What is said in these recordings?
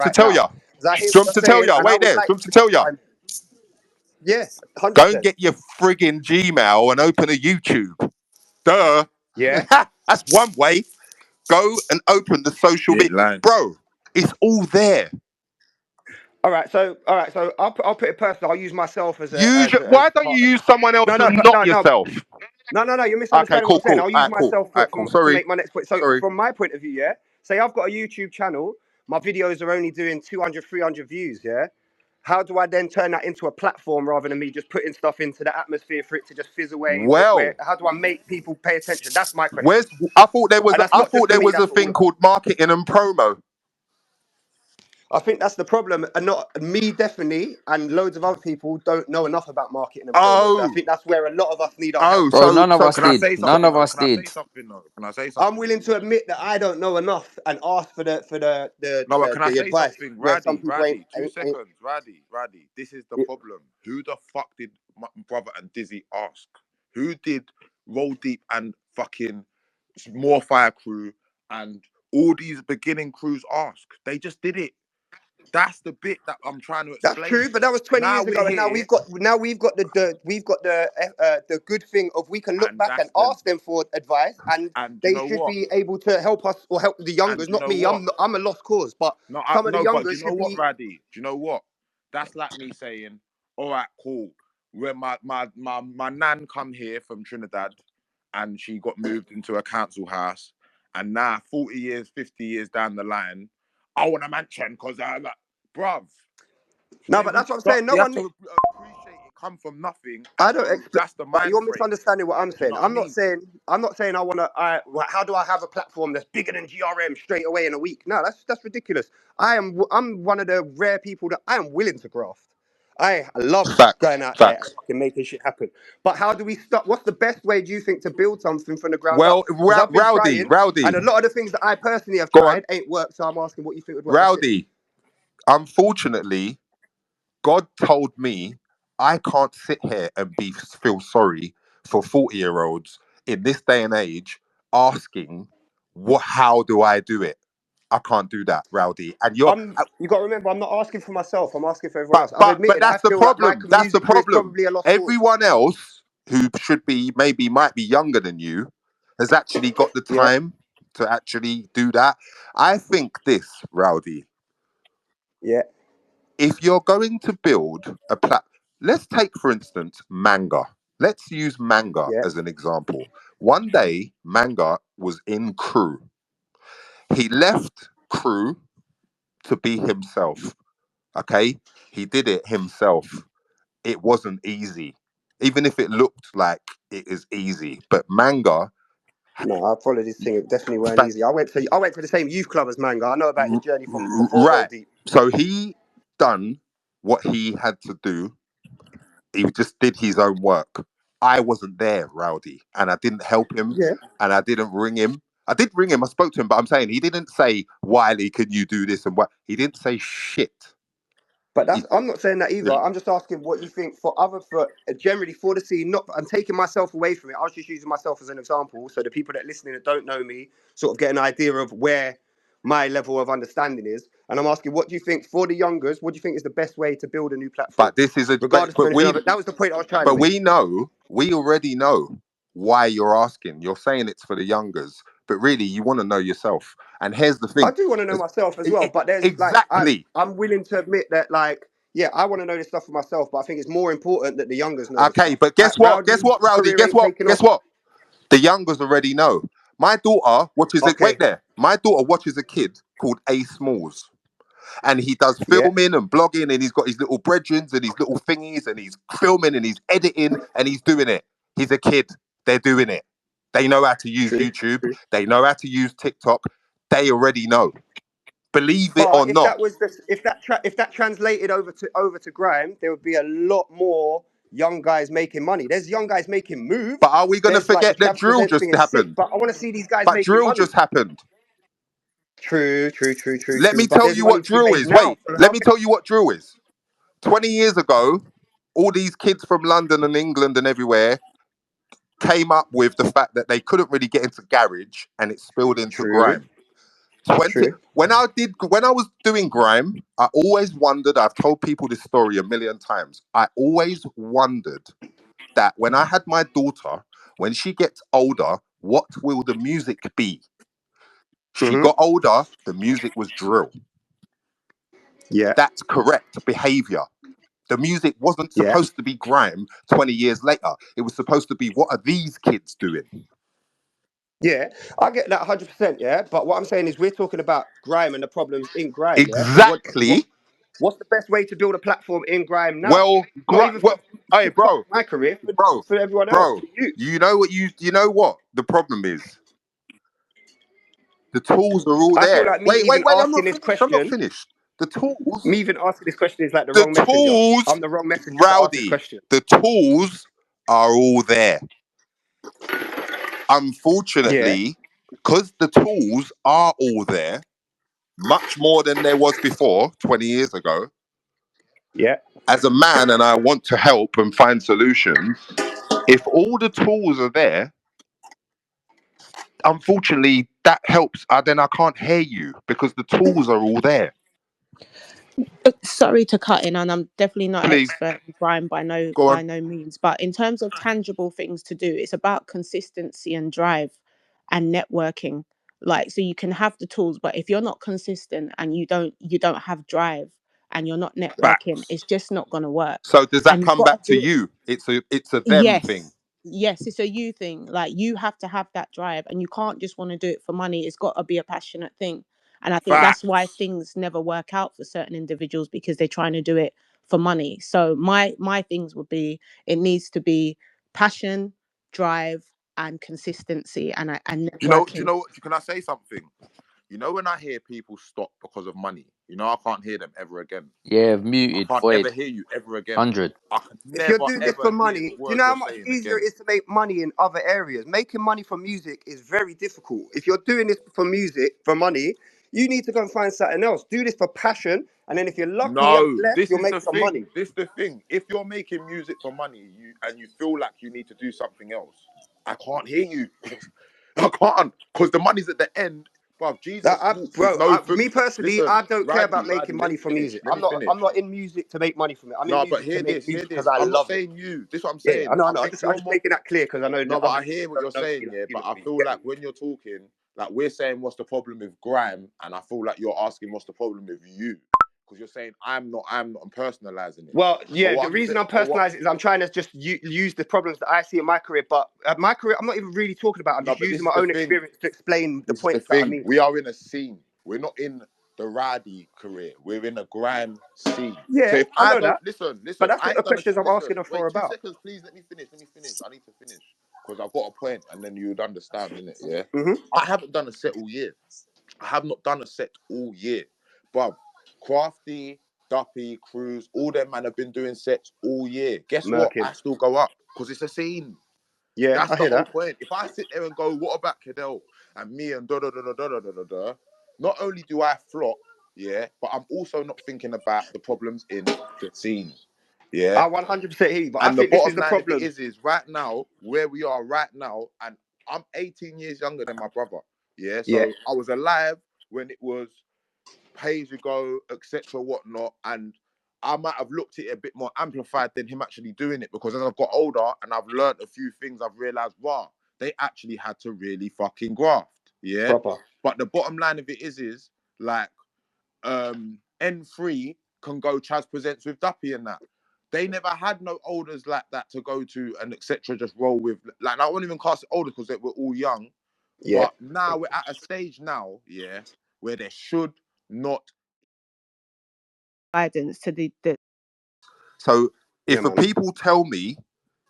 To right tell now. ya. Because I hear Do you what want you're to tell saying, ya? and I Wait would there. Do like you want to to tell ya? yeah, Go and 100%. get your friggin' Gmail and open a YouTube. Duh. Yeah. That's one way. Go and open the social You media. ain't lying. Bro, it's all there. All right. So I'll put it personal. I'll use myself as a Why as don't you part. use someone else No, no, and but not no, no, yourself? no. You're Okay, misunderstanding what cool, I'm saying. cool. I'll All use right, cool. myself All right, cool. to Sorry. make my next point. So Sorry. from my point of view, yeah. Say I've got a YouTube channel. My videos are only doing 200, 300 views. Yeah. How do I then turn that into a platform rather than me just putting stuff into the atmosphere for it to just fizz away? Well, How do I make people pay attention? That's my question. where's I thought there was And that's I not just thought for there me. was a That's for all thing of us. called marketing and promo. I think that's the problem, and not me definitely, and loads of other people don't know enough about marketing and promo. So I Oh, think that's where a lot of us need our oh, help. Bro, none of so us Can I did. say None something of though? us Can I say did. something though? Can I say I'm something? willing to admit that I don't know enough and ask for No, but can I the say advice something? where some Raddy, people Raddy, two ain't. seconds. Raddy. This is the problem. Who the fuck did my brother and Dizzy ask? Who did Roll Deep and fucking More Fire Crew and all these beginning crews ask? They just did it. That's the bit that I'm trying to That's explain. true, but that was 20 Now years we're ago, and here, we've got the good thing of we can look and back and that's the ask them for advice, and and you they know should what? be able to help us or help the And youngers. you Not know me. what? I'm a lost cause, but No, some of the no, but do youngers you know should what, be. Raddy? Do you know what? That's like me saying, all right, cool. When my nan come here from Trinidad and she got moved into a council house, and now 40 years, 50 years down the line, I want a mansion because I like, bruv, No, but that's what I'm saying. No we have one. to appreciate it come from nothing. I don't expect, That's the but mind you're frame. misunderstanding what I'm Do you saying. know what I mean? I'm not saying I want to. How do I have a platform that's bigger than GRM straight away in a week? No, that's ridiculous. I'm one of the rare people that I am willing to graft. I love facts, going out there and facts. fucking making shit happen. But how do we start? What's the best way do you think to build something from the ground Well, up? Because I've been Rowdy, trying, Rowdy, and a lot of the things that I personally have go on, tried ain't worked. So I'm asking what you think would work. That's it. Rowdy. Unfortunately, God told me I can't sit here and feel sorry for 40-year-olds in this day and age asking how do I do it? I can't do that, Rowdy. And You got to remember, I'm not asking for myself. I'm asking for everyone else. I've but admitted I that's the feel like my problem. That's the music career is problem. probably a lost cause. Everyone else who should be maybe might be younger than you has actually got the Yeah, time to actually do that. I think this, Rowdy, yeah, if you're going to build a let's take for instance Manga. Let's use Manga yeah. as an example. One day, Manga was in crew. He left crew to be himself. Okay, he did it himself. It wasn't easy, even if it looked like it is easy. But Manga, No, I followed this thing. It definitely weren't fa- easy. I went to the same youth club as Manga. I know about his journey from before Roll right? Deep. So he done what he had to do. He just did his own work. I wasn't there, Rowdy, and I didn't help him, Yeah, and I didn't ring him. I did ring him. I spoke to him, but I'm saying he didn't say, "Wiley, can you do this?" and what. He didn't say shit. but He, I'm not saying that either. I'm just asking what you think for generally for the scene. Not I'm taking myself away from it. I was just using myself as an example, so the people that listening that don't know me sort of get an idea of where my level of understanding is. And I'm asking, what do you think for the youngers? What do you think is the best way to build a new platform, but this is a regardless of anything other? That was the point I was trying to but make. we already know why you're asking. You're saying it's for the youngers, but really you want to know yourself. And here's the I thing. do want to know myself as E- well, e- but there's like Exactly. I'm willing to admit that yeah, I want to know this stuff for myself, but I think it's more important that the youngers know this Okay, stuff. but guess what? Guess Rowdy's what, Rowdy? career Guess ain't what? taking Guess off. what? The youngers already know. My daughter watches it. Wait Okay, there. My daughter watches a kid called A Smalls, and he does yeah, filming and blogging, and he's got his little brethrens and his little thingies, and he's filming and he's editing and he's doing it. He's a kid. They're doing it. They know how to use true, YouTube. true. They know how to use TikTok. They already know. Believe it or But if not. that was if that translated over to grime, there would be a lot more young guys making money. There's young guys making But moves. are we going to There's like the forget that Travis drill Presents just thing is sick, happened? but I want to see these guys But making drill money. just happened. True, Let me But tell there's you money what to be drill made is. now. Wait, So let how me can tell you what drill is. 20 years ago, all these kids from London and England and everywhere came up with the fact that they couldn't really get into garage and it spilled into true? grime. 20 True. when I was doing grime, I always wondered, I've told people this story a million times. I always wondered that when I had my daughter, when she gets older, what will the music be? She Mm-hmm. got older, the music was drill. Yeah. That's correct behavior. The music wasn't Yeah. supposed to be grime 20 years later. It was supposed to be, what are these kids doing? Yeah. I get that 100%. Yeah. But what I'm saying is, we're talking about grime and the problems in grime. Yeah. So Exactly. what's the best way to build a platform in grime now? Well, Not even for hey, bro, my career, bro, for everyone else, bro. for you. You know what the problem is? The tools are all I feel there. like me even Wait. I'm asking not this finished. I'm not question, finished. The tools, me even asking this question is like the the wrong messenger. tools, I'm the wrong messenger to ask this rowdy. question. The tools are all there. Yeah. Unfortunately, because the tools are all there, much more than there was before 20 years ago. Yeah. As a man, and I want to help and find solutions. If all the tools are there, unfortunately, that helps. Then I can't hear you because the tools are all there. Sorry to cut in, and I'm definitely not Please expert in grime go by on. no means. But in terms of tangible things to do, it's about consistency and drive and networking. Like, so you can have the tools, but if you're not consistent and you don't have drive and you're not networking, Facts. it's just not gonna work. So does that And you've come got to back to do it. you? It's a them thing. Yes. Yes, it's a you thing. Like, you have to have that drive, and you can't just want to do it for money. It's got to be a passionate thing. And I think that's why Facts. things never work out for certain individuals, because they're trying to do it for money. So my things would be, it needs to be passion, drive, and consistency, and Do you networking. know what? Can I say something? You know, when I hear people stop because of money, you know, I can't hear them ever again. Yeah, I muted, can't ever void, hear you ever again. 100. I can If you're never doing this ever for hear money, the do you words know how you're much saying easier it again. is to make money in other areas? Making money from music is very difficult. If you're doing this for music, for money, you need to go and find something else. Do this for passion, and then if you're lucky and No, blessed, this you'll is make the some thing. money. This the thing. If you're making music for money, you feel like you need to do something else, I can't hear you. I can't, because the money's at the end. Bro, Jesus walked with no food. Me personally, Listen, I don't care about making Let money me from finish. music. Let me I'm finish. not in music to make money from it. I'm in No, but music to hear make this, hear music because this. I I'm not love it. saying you. This is what I'm Yeah, saying. I know, I I know. think I'm you're just more. making that clear because I know No, that but other I people hear what don't you're know saying, me like yeah. you But lot I do. feel Get like me? when you're talking, like we're saying, what's the problem with grime, and I feel like you're asking, what's the problem with you? Because you're saying I'm not, I'm personalizing it. Well, But yeah, what the I'm reason saying, I'm but what? personalizing is I'm trying to just use the problems that I see in my career. But my career, I'm not even really talking about. I'm No, just but using this is my the own thing. experience to explain the This is the points that I thing. mean. We are in a scene. We're not in the Rowdy career. We're in a grime scene. So Yeah, if I I know don't that. But listen, that's I what the ain't done a questions I'm listen. asking are for Wait, two about. seconds, please. Let me finish. Let me finish. I need to finish because I've got a point, and then you would understand, innit? Yeah. Hmm. I haven't done a set all year. I have not done a set all year, but Crafty, Duppy, Cruz, all them man have been doing sets all year. Guess what? Merkin. I still go up because it's a scene. Yeah, That's I the hear whole that. point. If I sit there and go, what about Cadell and me and da da da da da da da da da, not only do I flop, yeah, but I'm also not thinking about the problems in the scene, yeah. I 100% hear you, but I And the think this is bottom the line of it problem. is right now, where we are right now, and I'm 18 years younger than my brother, yeah. Yeah, So I was alive when it was pay as you go, etc., whatnot. And I might have looked at it a bit more amplified than him actually doing it because as I've got older and I've learned a few things, I've realized, wow, they actually had to really fucking graft. Yeah. proper. But the bottom line of it is like N3 can go Chaz Presents with Duppy and that. They never had no elders like that to go to and etc. Just roll with. Like I won't even cast it older because they were all young. Yeah, But now we're at a stage now, yeah, where there should not. Guidance to the So yeah, if a man. people tell me,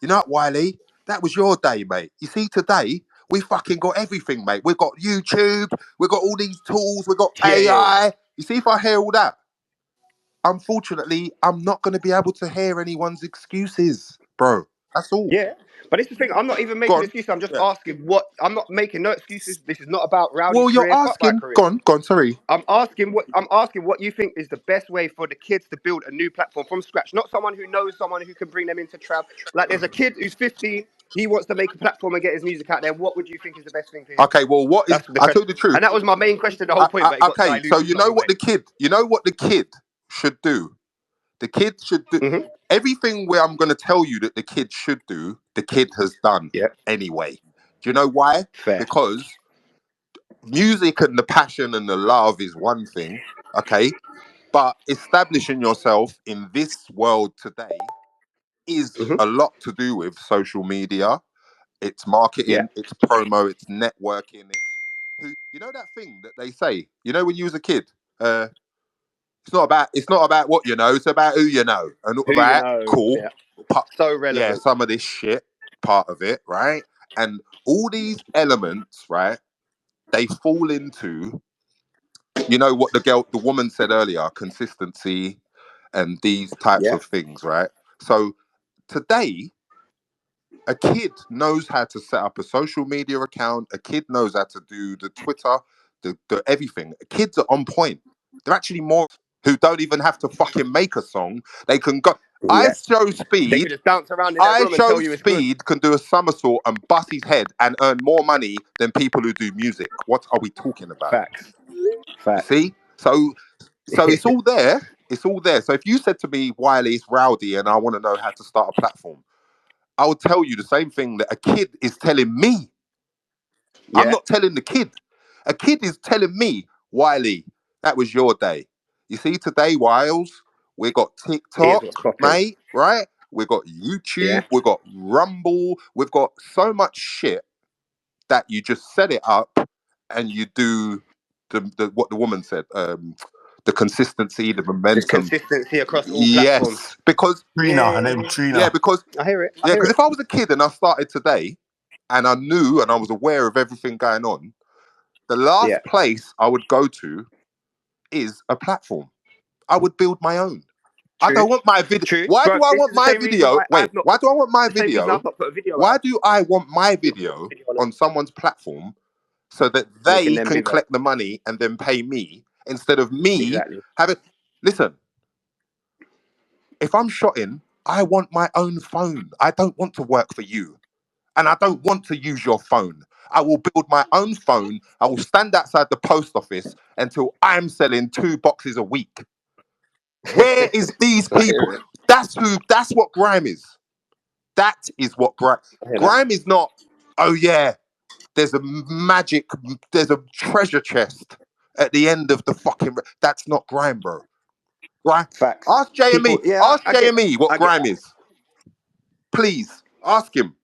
you know what, Wiley, that was your day, mate. You see, today we fucking got everything, mate. We've got YouTube, we've got all these tools, we've got Yeah, yeah, yeah. AI. You see, if I hear all that, unfortunately, I'm not going to be able to hear anyone's excuses, bro. That's all. Yeah, but it's the thing. I'm not even Go making on. excuses. I'm just Yeah. asking what. I'm not making no excuses. This is not about Rowdy's Well, you're career. Fuck my asking. career. Go on. Sorry. I'm asking what you think is the best way for the kids to build a new platform from scratch. Not someone who knows someone who can bring them into trap. Like there's a kid who's 15. he wants to make a platform and get his music out there. What would you think is the best thing for him? Okay, well, what is? That's the I tell question. you the truth. And that was my main question, the whole point, but it got Okay, so diluted. you know what the kid should do. The kid should do everything where I'm going to tell you that the kid should do. The kid has done anyway. Do you know why? Fair. Because music and the passion and the love is one thing, okay, but establishing yourself in this world today is a lot to do with social media. It's marketing, it's promo, it's networking, it's who, you know that thing that they say, you know, when you was a kid, it's not about what you know, it's about who you know. And Who you right, know. cool. Yeah. Pa- So yeah, relevant. some of this shit, part of it, right? And all these elements, right, they fall into, you know what the woman said earlier, consistency and these types Yeah. of things, right? So today, a kid knows how to set up a social media account. A kid knows how to do the Twitter, the everything. Kids are on point. They're actually more who don't even have to fucking make a song. They can go. Yeah. They could Speed. just bounce around in that I room and show tell you it's good. speed can do a somersault and bust his head and earn more money than people who do music. What are we talking about? Facts. You Facts. see? So it's all there. It's all there. So if you said to me, Wiley, it's rowdy and I want to know how to start a platform, I would tell you the same thing that a kid is telling me. I'm Yeah. not telling the kid. A kid is telling me, Wiley, that was your day. You see, today, Wiles, we got Here's what's TikTok, popping. mate, right? We got Yeah. YouTube, we got Rumble, we've got so much shit that you just set it up and you do the what the woman said, the consistency, the Just momentum. consistency across all platforms. Yes, because Trina, her name yeah, Trina. because I hear it. I yeah, hear because it. if I was a kid and I started today and I knew and I was aware of everything going on, the Yeah. last place I would go to is a platform. I would build my own. I True. don't want my video. True. Why Bro, do I this want is the my same reason video? why Wait, I've not why put do I want my the same reason video? I've not put a video Why out. do I want my Not put a video video on on someone's platform so that they can they then can be there. collect the money and then pay me instead of me Exactly. having. Listen, if I'm shotting, I want my own phone. I don't want to work for you. And I don't want to use your phone. I will build my own phone. I will stand outside the post office until I'm selling 2 boxes a week. Where is these I people? hear it. That's what Grime is. That is what Grime. I hear that. Grime is not, oh yeah, there's a magic, there's a treasure chest at the end of the fucking. That's not Grime, bro. Grime. Facts. Ask JME. People, yeah, Ask I get that. JME what I get Grime that. is. Please ask him.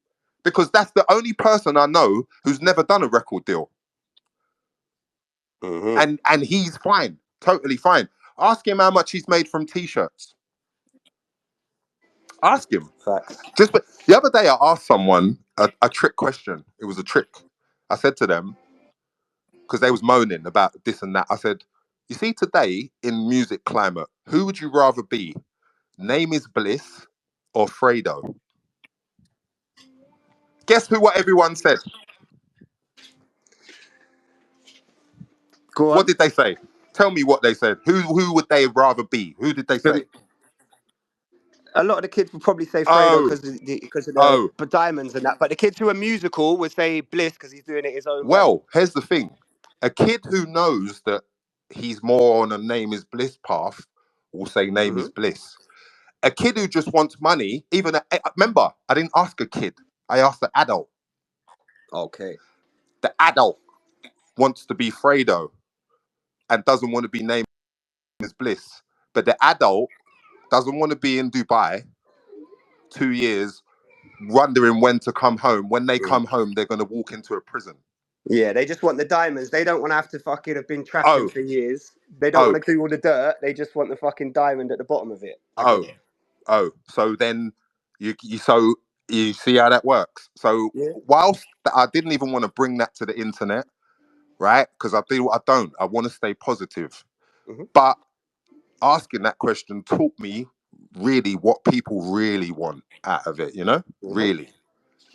Because that's the only person I know who's never done a record deal. Mm-hmm. And he's fine. Totally fine. Ask him how much he's made from t-shirts. Ask him. Facts. The other day I asked someone a trick question. It was a trick. I said to them, because they was moaning about this and that, I said, you see, today in music climate, who would you rather be? Name is Bliss or Fredo? Guess who what everyone said? Go What on. did they say? Tell me what they said. Who would they rather be? Who did they But say? a lot of the kids would probably say Fredo Oh, because of the oh. diamonds and that. But the kids who are musical would say Bliss because he's doing it his own way. Well, here's the thing. A kid who knows that he's more on a name is bliss path will say name Mm-hmm. is bliss. A kid who just wants money, remember, I didn't ask a kid. I asked the adult. Okay. The adult wants to be Fredo and doesn't want to be named as bliss. But the adult doesn't want to be in Dubai 2 years wondering when to come home. When they Mm. come home, they're going to walk into a prison. Yeah, they just want the diamonds. They don't want to have to fucking have been trapping Oh, for years. They don't oh, want to do all the dirt. They just want the fucking diamond at the bottom of it. I get oh, it. oh. So then so you see how that works. So Yeah. whilst I didn't even want to bring that to the internet, right? Because I don't. I want to stay positive. Mm-hmm. But asking that question taught me really what people really want out of it, Mm-hmm. really.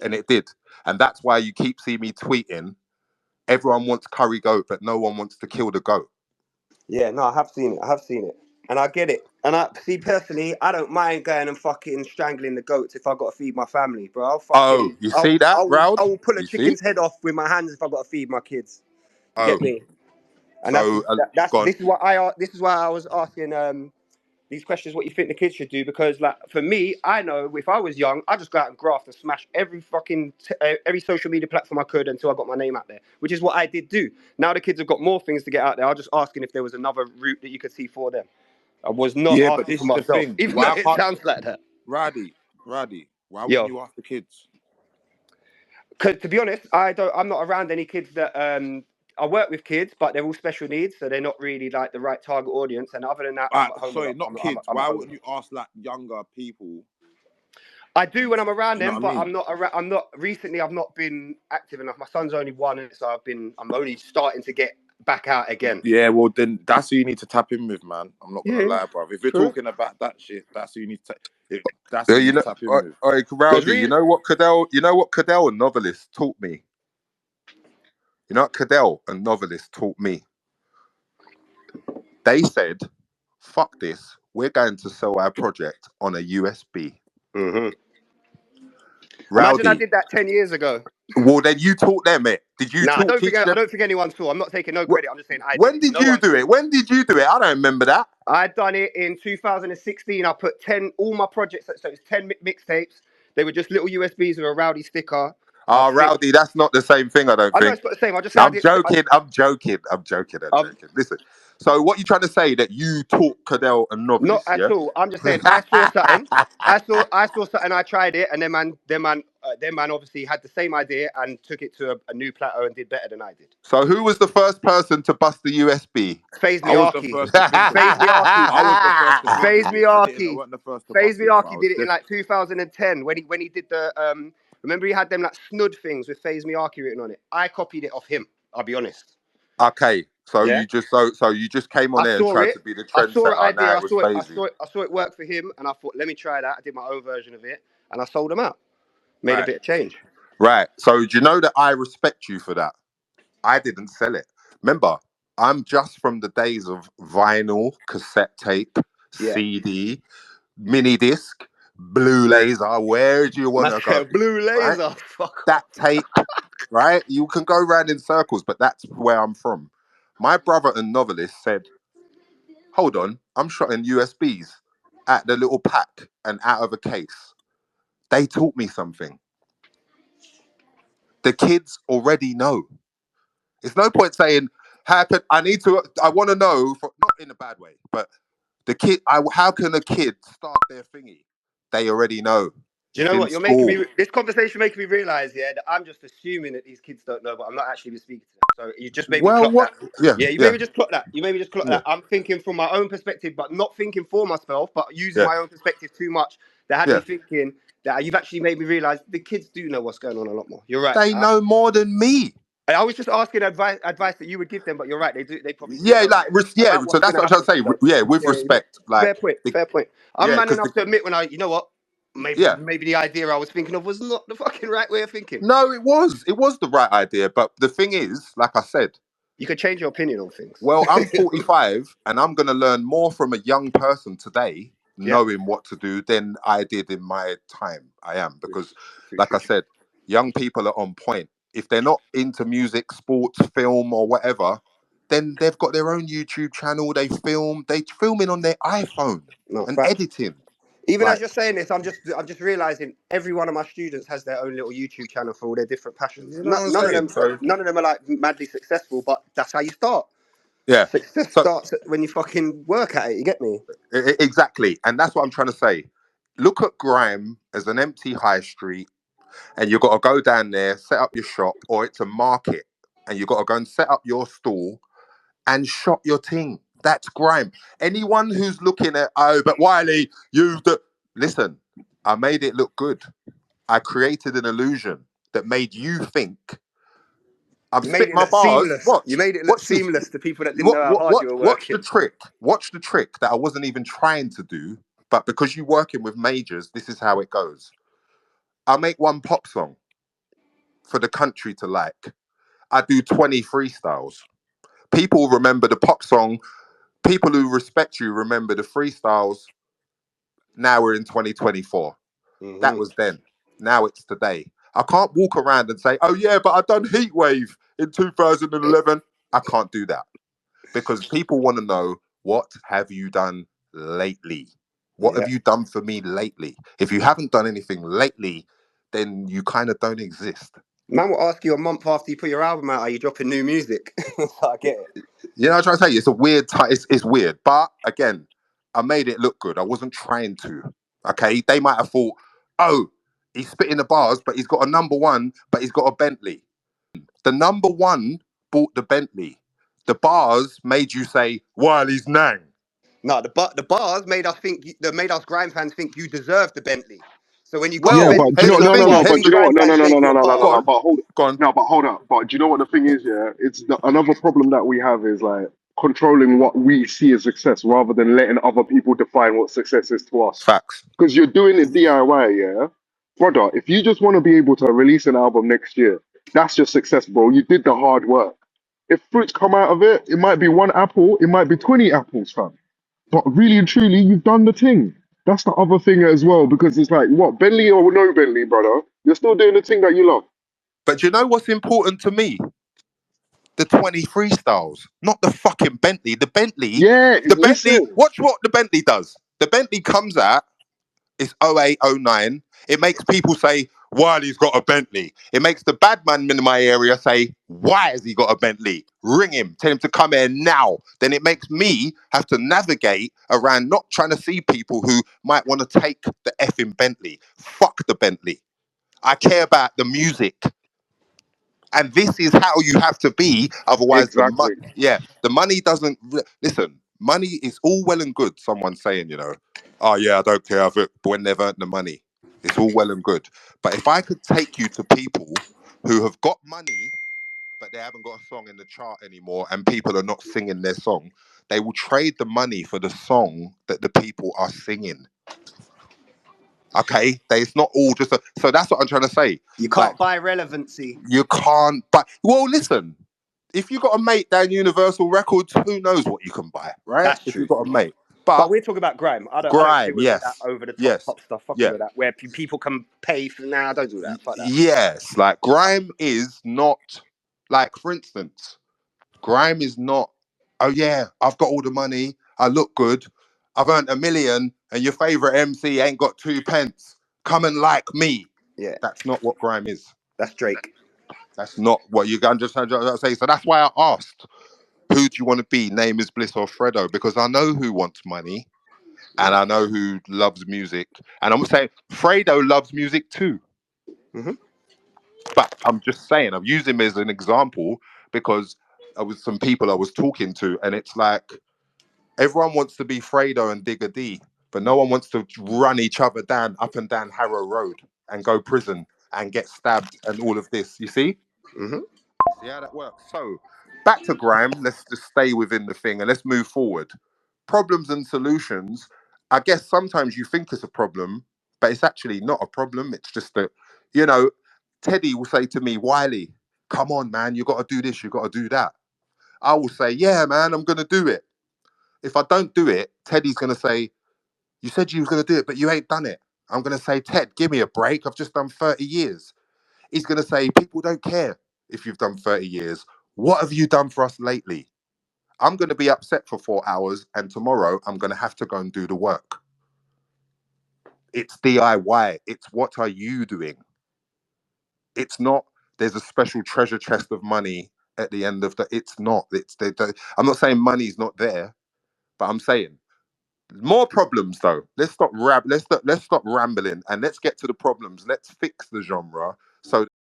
And it did. And that's why you keep seeing me tweeting, everyone wants curry goat, but no one wants to kill the goat. Yeah, no, I have seen it. I have seen it. And I get it. And I see personally, I don't mind going and fucking strangling the goats if I got to feed my family, bro. Oh, you see that, I Raud? will pull a You see? chicken's head off with my hands if I got to feed my kids. You Oh, get me? And so that's gone. this is why I was asking these questions. What you think the kids should do? Because like for me, I know if I was young, I just go out and graft and smash every fucking every social media platform I could until I got my name out there, which is what I did do. Now the kids have got more things to get out there. I was just asking if there was another route that you could see for them. I was not Yeah, but asking this for is the myself, thing. even though Why it can't sounds like that. Raddy? Why wouldn't Yo, you ask the kids? because to be honest, I'm not around any kids that I work with kids, but they're all special needs, so they're not really like the right target audience. And other than that, I'm at home a Sorry, lot. not kids. I'm at Why home a wouldn't lot. you ask like younger people? I do when I'm Do around you know them, what I but mean? I'm not around. I'm not recently. I've not been active enough. My son's only one, so I'm only starting to get back out again. Yeah, well then that's who you need to tap in with, man. I'm not gonna Yeah, lie, bro. If we're true. talking about that shit, that's who you need to. That's who you You need to know, tap in with. Because Rowdy. really, You know what Cadell, a novelist, taught me. You know what Cadell, a novelist, taught me. They said, "Fuck this. We're going to sell our project on a USB." mm-hmm. Imagine I Rowdy. did that 10 years ago. Well, then you taught them it. Did you No, teach I them? don't think anyone saw. I'm not taking no credit. I'm just saying I did When it. did No you one do saw. it? When did you do it? I don't remember that. I done it in 2016. I put 10 all my projects. So it's 10 mixtapes. They were just little USBs with a Rowdy sticker. I Oh, think. Rowdy, that's not the same thing, I don't I know think. it's not the same. I just say I I'm did. joking. I'm joking. I'm joking. I'm Um, joking. Listen. So, what you trying to say that you taught Cadell a Not novelist? at Yeah. all. I'm just saying I saw something. I saw something. I tried it, and then man obviously had the same idea and took it to a new plateau and did better than I did. So, who was the first person to bust the USB? Phase I was the Miarki. first to think of it. Phase Miarki. I was the first to think Phase of it. I didn't. I Miarki. wasn't the first to Phase bust it, but I Miarki was did it in just. like 2010 when he did the remember he had them like snud things with Phase Miarki written on it. I copied it off him. I'll be honest. Okay. So Yeah. you just came on I there and saw tried it. to be the I saw an trendsetter. idea. Now it was phasing. I saw it work for him, and I thought, let me try that. I did my own version of it, and I sold them out. Made a Right. bit of change. Right. So do you know that I respect you for that? I didn't sell it. Remember, I'm just from the days of vinyl, cassette tape, Yeah. CD, mini disc, blue laser. Where do you want Man to go? said blue Right? laser. Fuck off. That tape, right? You can go around in circles, but that's where I'm from. My brother and novelist said, hold on, I'm shotting USBs at the little pack and out of a case. They taught me something. The kids already know. It's no point saying, how could I want to know, not in a bad way, but how can a kid start their thingy? They already know. Do you It's know in what? You're making school. me. This conversation making me realize, yeah, that I'm just assuming that these kids don't know, but I'm not actually been speaking to them. So you just made me Well, clock what? that. Yeah, Yeah, you made yeah, me just clock that. You made me just clock yeah, that. I'm thinking from my own perspective, but not thinking for myself, but using yeah, my own perspective too much. That had me yeah. thinking that you've actually made me realize the kids do know what's going on a lot more. You're right. They know more than me. I was just asking advice that you would give them, but you're right. They do. They probably do Yeah, know yeah. about So what's going that's to what I'm happen trying to to say. them. Yeah, with Yeah, respect, fair point. Fair point. I'm yeah, man because enough to admit when you know what, yeah. maybe the idea I was thinking of was not the fucking right way of thinking. No, it was the right idea. But the thing is, like I said, You could change your opinion on things. well, I'm 45 and I'm going to learn more from a young person today, Yeah. knowing what to do, than I did in my time. I am, because, like I True. said, young people are on point. If they're not into music, sports, film, or whatever, then they've got their own YouTube channel. They filming on their iPhone No, and facts. editing. Even as Like, you're saying this, I'm just realizing every one of my students has their own little YouTube channel for all their different passions. you know what I'm saying? So, None of them are like madly successful, but that's how you start. yeah. Success So, starts when you fucking work at it. You get me? exactly. And that's what I'm trying to say. Look at Grime as an empty high street, and you've got to go down there, set up your shop, or it's a market, and you've got to go and set up your stall and shop your ting. That's Grime. Anyone who's looking at, oh, but Wiley, listen, I made it look good. I created an illusion that made you think. I'm You made spit it my look bars. seamless. You Watch, made it look watch this. seamless to people that didn't know how hard you were Watch the working. trick. Watch the trick that I wasn't even trying to do, but because you're working with majors, this is how it goes. I make one pop song for the country to like. I do 20 freestyles. People remember the pop song people who respect you remember the freestyles. Now we're in 2024. That Hmm. was then. Now it's today. I can't walk around and say, "Oh yeah, but I done Heatwave in 2011." I can't do that because people want to know, what have you done lately? What have Yeah. you done for me lately? If you haven't done anything lately, then you kind of don't exist. Man will ask you a month after you put your album out, are you dropping new music? So I get it. You know what I'm trying to tell you? It's a weird it's weird. But again, I made it look good. I wasn't trying to. Okay. They might have thought, oh, he's spitting the bars, but he's got a number one, but he's got a Bentley. The number one bought the Bentley. The bars made you say, Wiley's Nang. No, the bars made us think that made us Grime fans think you deserve the Bentley. So when you got a Yeah, Well, Bentley, but do you here's know? when the you No, no, thing. got no. a But Bentley, do you know what? Grime No, no, fans no, no, rate no, your no, no, no, Go no. bars. on. But hold, Go on. no, but hold up. But do you know what the thing is? Yeah, it's another problem that we have is like controlling what we see as success rather than letting other people define what success is to us. Facts. Because you're doing it DIY, yeah, brother. If you just want to be able to release an album next year, that's your success, bro. You did the hard work. If fruits come out of it, it might be one apple, it might be 20 apples, fam. But really and truly, you've done the thing. That's the other thing as well, because it's like, what, Bentley or no Bentley, brother? You're still doing the thing that you love. But you know what's important to me? The 20 freestyles, not the fucking Bentley. Yeah, The Bentley, listen. watch what the Bentley does. The Bentley comes out, it's 0809. It makes people say, Wiley's got a Bentley. It makes the bad man in my area say, why has he got a Bentley? Ring him, tell him to come here now. Then it makes me have to navigate around not trying to see people who might want to take the effing Bentley. Fuck the Bentley. I care about the music. And this is how you have to be. Otherwise, Exactly. the money doesn't. Listen, money is all well and good. Someone's saying, oh yeah, I don't care if it, but when they've earned the money, it's all well and good. But if I could take you to people who have got money, but they haven't got a song in the chart anymore, and people are not singing their song, they will trade the money for the song that the people are singing. Okay, it's not all just so that's what I'm trying to say. You Like, can't buy relevancy. you can't buy. Well, listen. If you got a mate down Universal Records, who knows what you can buy, right? That's If you true. got a mate, But but we're talking about grime. I don't deal Grime, with all that yes, over the yes, top stuff. Fuck all yeah, of that. Where people can pay for. Nah, I don't do that. Fuck that. yes. Like Grime is not like, for instance, Grime is not. Oh yeah, I've got all the money. I look good. I've earned 1 million, and your favorite MC ain't got 2 pence. Come and like me. Yeah, That's not what Grime is. that's Drake. That's not what you can just say. So that's why I asked, who do you want to be? Name is Bliss or Fredo? Because I know who wants money and Yeah. I know who loves music. And I'm saying Fredo loves music too. Hmm. But I'm just saying, I'm using him as an example because I was some people I was talking to, and it's like everyone wants to be Fredo and Digger D, but no one wants to run each other down up and down Harrow Road and go prison and get stabbed and all of this. You see? Hmm. See how that works? So back to Grime. Let's just stay within the thing and let's move forward. Problems and solutions. I guess sometimes you think it's a problem, but it's actually not a problem. It's just that, you know, Teddy will say to me, Wiley, come on, man, you got to do this, you got to do that. I will say, yeah, man, I'm going to do it. If I don't do it, Teddy's going to say, you said you was going to do it, but you ain't done it. I'm going to say, Ted, give me a break. I've just done 30 years. He's going to say, people don't care if you've done 30 years. What have you done for us lately? I'm going to be upset for 4 hours, and tomorrow I'm going to have to go and do the work. It's DIY. It's what are you doing? It's not, there's a special treasure chest of money at the end of the, it's not. I'm not saying money's not there, but I'm saying more problems though. Let's stop rambling and let's get to the problems. Let's fix the genre so